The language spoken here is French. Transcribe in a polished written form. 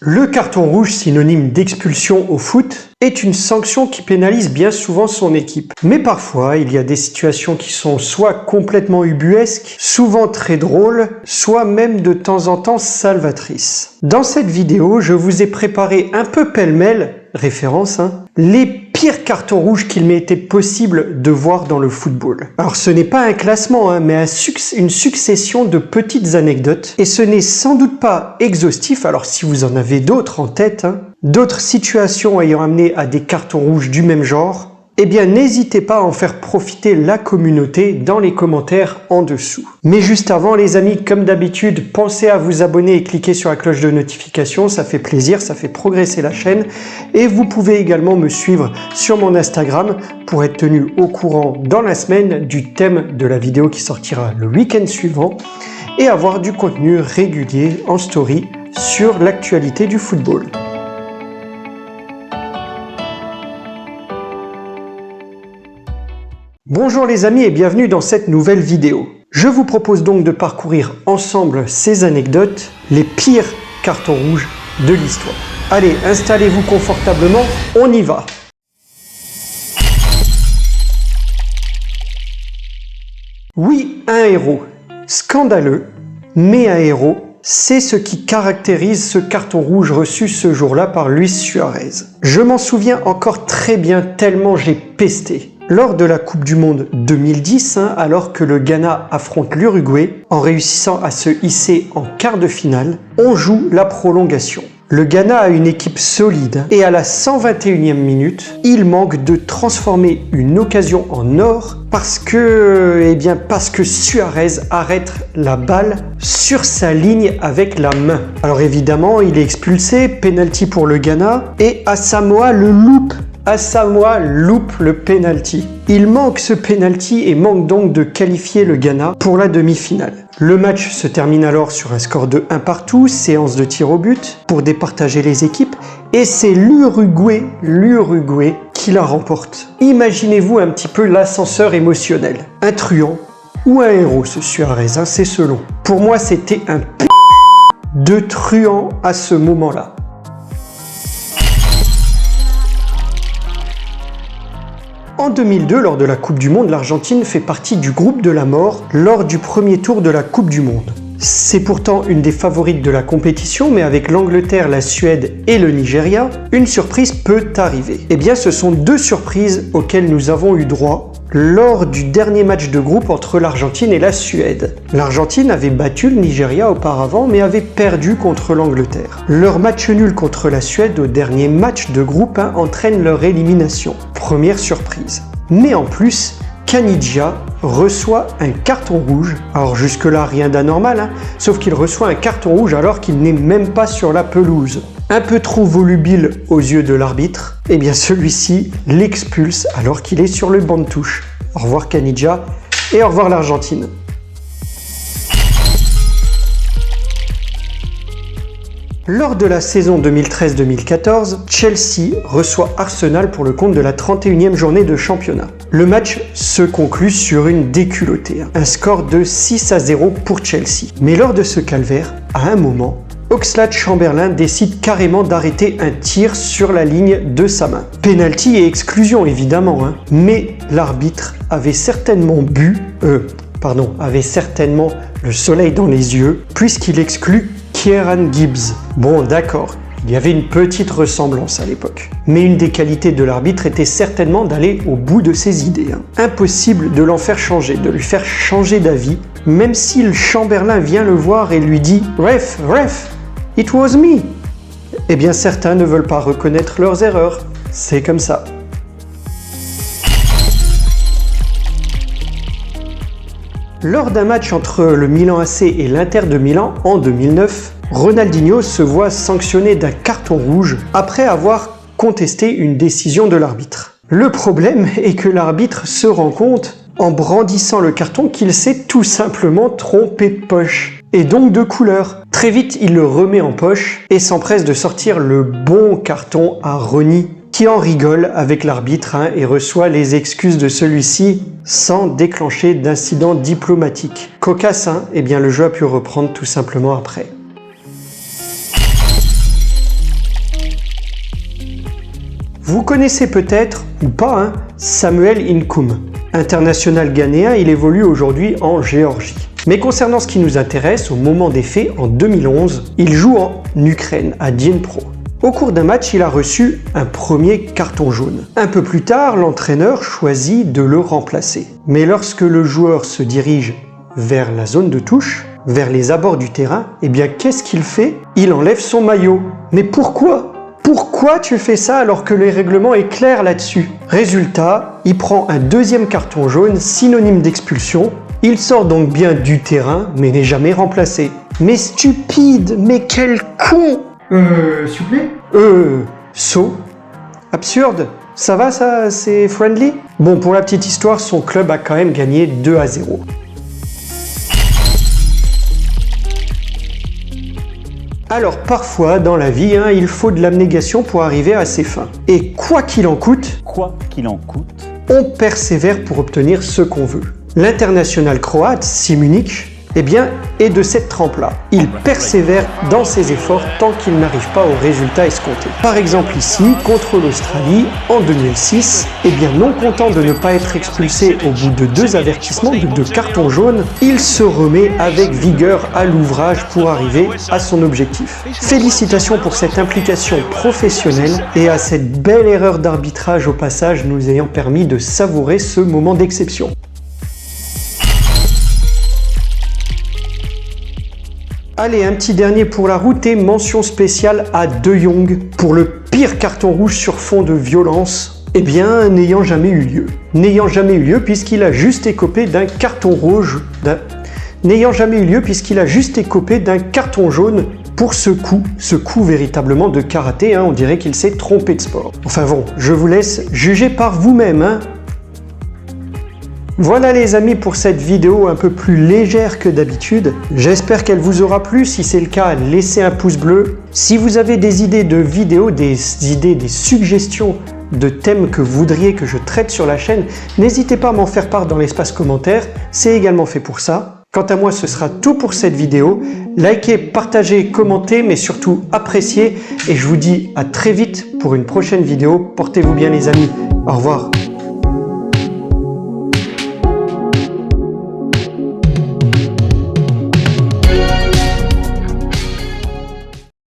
Le carton rouge, synonyme d'expulsion au foot, est une sanction qui pénalise bien souvent son équipe. Mais parfois, il y a des situations qui sont soit complètement ubuesques, souvent très drôles, soit même de temps en temps salvatrices. Dans cette vidéo, je vous ai préparé un peu pêle-mêle, référence, les pires cartons rouges qu'il m'ait été possible de voir dans le football. Alors ce n'est pas un classement, mais une succession de petites anecdotes, et ce n'est sans doute pas exhaustif, alors si vous en avez d'autres en tête, d'autres situations ayant amené à des cartons rouges du même genre, eh bien n'hésitez pas à en faire profiter la communauté dans les commentaires en dessous. Mais juste avant les amis, comme d'habitude, pensez à vous abonner et cliquer sur la cloche de notification, ça fait plaisir, ça fait progresser la chaîne. Et vous pouvez également me suivre sur mon Instagram pour être tenu au courant dans la semaine du thème de la vidéo qui sortira le week-end suivant et avoir du contenu régulier en story sur l'actualité du football. Bonjour les amis et bienvenue dans cette nouvelle vidéo. Je vous propose donc de parcourir ensemble ces anecdotes, les pires cartons rouges de l'histoire. Allez, installez-vous confortablement, on y va. Oui, un héros. Scandaleux, mais un héros, c'est ce qui caractérise ce carton rouge reçu ce jour-là par Luis Suarez. Je m'en souviens encore très bien tellement j'ai pesté. Lors de la Coupe du Monde 2010, alors que le Ghana affronte l'Uruguay, en réussissant à se hisser en quart de finale, on joue la prolongation. Le Ghana a une équipe solide et à la 121e minute, il manque de transformer une occasion en or parce que Suarez arrête la balle sur sa ligne avec la main. Alors évidemment, il est expulsé, penalty pour le Ghana et Asamoah le loupe. Asamoah loupe le penalty. Il manque ce penalty et manque donc de qualifier le Ghana pour la demi-finale. Le match se termine alors sur un score de 1 partout, séance de tir au but pour départager les équipes et c'est l'Uruguay qui la remporte. Imaginez-vous un petit peu l'ascenseur émotionnel. Un truand ou un héros ce Suarez, c'est selon. Pour moi c'était un de truand à ce moment-là. En 2002, lors de la Coupe du Monde, l'Argentine fait partie du groupe de la mort lors du premier tour de la Coupe du Monde. C'est pourtant une des favorites de la compétition, mais avec l'Angleterre, la Suède et le Nigeria, une surprise peut arriver. Eh bien, ce sont deux surprises auxquelles nous avons eu droit lors du dernier match de groupe entre l'Argentine et la Suède. L'Argentine avait battu le Nigeria auparavant, mais avait perdu contre l'Angleterre. Leur match nul contre la Suède au dernier match de groupe entraîne leur élimination. Première surprise. Mais en plus, Caniggia reçoit un carton rouge. Alors jusque-là, rien d'anormal, sauf qu'il reçoit un carton rouge alors qu'il n'est même pas sur la pelouse. Un peu trop volubile aux yeux de l'arbitre, eh bien celui-ci l'expulse alors qu'il est sur le banc de touche. Au revoir Caniggia et au revoir l'Argentine. Lors de la saison 2013-2014, Chelsea reçoit Arsenal pour le compte de la 31e journée de championnat. Le match se conclut sur une déculottée, un score de 6-0 pour Chelsea. Mais lors de ce calvaire, à un moment, Oxlade-Chamberlain décide carrément d'arrêter un tir sur la ligne de sa main. Penalty et exclusion évidemment, mais l'arbitre avait certainement avait certainement le soleil dans les yeux puisqu'il exclut Kieran Gibbs. Bon d'accord, il y avait une petite ressemblance à l'époque. Mais une des qualités de l'arbitre était certainement d'aller au bout de ses idées. Impossible de l'en faire changer, de lui faire changer d'avis, même si le Chamberlain vient le voir et lui dit « Ref, it was me !» Eh bien certains ne veulent pas reconnaître leurs erreurs, c'est comme ça. Lors d'un match entre le Milan AC et l'Inter de Milan en 2009, Ronaldinho se voit sanctionné d'un carton rouge après avoir contesté une décision de l'arbitre. Le problème est que l'arbitre se rend compte, en brandissant le carton, qu'il s'est tout simplement trompé de poche, et donc de couleur. Très vite, il le remet en poche et s'empresse de sortir le bon carton à Ronny, qui en rigole avec l'arbitre et reçoit les excuses de celui-ci sans déclencher d'incident diplomatique. Cocasse, eh bien le jeu a pu reprendre tout simplement après. Vous connaissez peut-être, ou pas, hein, Samuel Inkoum. International ghanéen, il évolue aujourd'hui en Géorgie. Mais concernant ce qui nous intéresse, au moment des faits, en 2011, il joue en Ukraine, à Dnipro. Au cours d'un match, il a reçu un premier carton jaune. Un peu plus tard, l'entraîneur choisit de le remplacer. Mais lorsque le joueur se dirige vers la zone de touche, vers les abords du terrain, eh bien qu'est-ce qu'il fait? Il enlève son maillot. Mais pourquoi? Pourquoi tu fais ça alors que le règlement est clair là-dessus? Résultat, il prend un deuxième carton jaune, synonyme d'expulsion. Il sort donc bien du terrain, mais n'est jamais remplacé. Mais stupide, mais quel con! S'il vous plaît? Sot. Absurde. Ça va ça, c'est friendly? Bon, pour la petite histoire, son club a quand même gagné 2-0. Alors parfois, dans la vie, il faut de l'abnégation pour arriver à ses fins. Et quoi qu'il en coûte, on persévère pour obtenir ce qu'on veut. L'international croate, Šimunić, eh bien, est de cette trempe-là. Il persévère dans ses efforts tant qu'il n'arrive pas au résultat escompté. Par exemple ici, contre l'Australie, en 2006, eh bien, non content de ne pas être expulsé au bout de 2 avertissements, de 2 cartons jaunes, il se remet avec vigueur à l'ouvrage pour arriver à son objectif. Félicitations pour cette implication professionnelle et à cette belle erreur d'arbitrage au passage nous ayant permis de savourer ce moment d'exception. Allez, un petit dernier pour la route et mention spéciale à De Jong pour le pire carton rouge sur fond de violence, eh bien, n'ayant jamais eu lieu. N'ayant jamais eu lieu puisqu'il a juste écopé d'un carton rouge, n'ayant jamais eu lieu puisqu'il a juste écopé d'un carton jaune pour ce coup véritablement de karaté, on dirait qu'il s'est trompé de sport. Enfin bon, je vous laisse juger par vous-même, Voilà les amis pour cette vidéo un peu plus légère que d'habitude. J'espère qu'elle vous aura plu. Si c'est le cas, laissez un pouce bleu. Si vous avez des idées de vidéos, des suggestions de thèmes que vous voudriez que je traite sur la chaîne, n'hésitez pas à m'en faire part dans l'espace commentaire. C'est également fait pour ça. Quant à moi, ce sera tout pour cette vidéo. Likez, partagez, commentez, mais surtout appréciez. Et je vous dis à très vite pour une prochaine vidéo. Portez-vous bien les amis. Au revoir.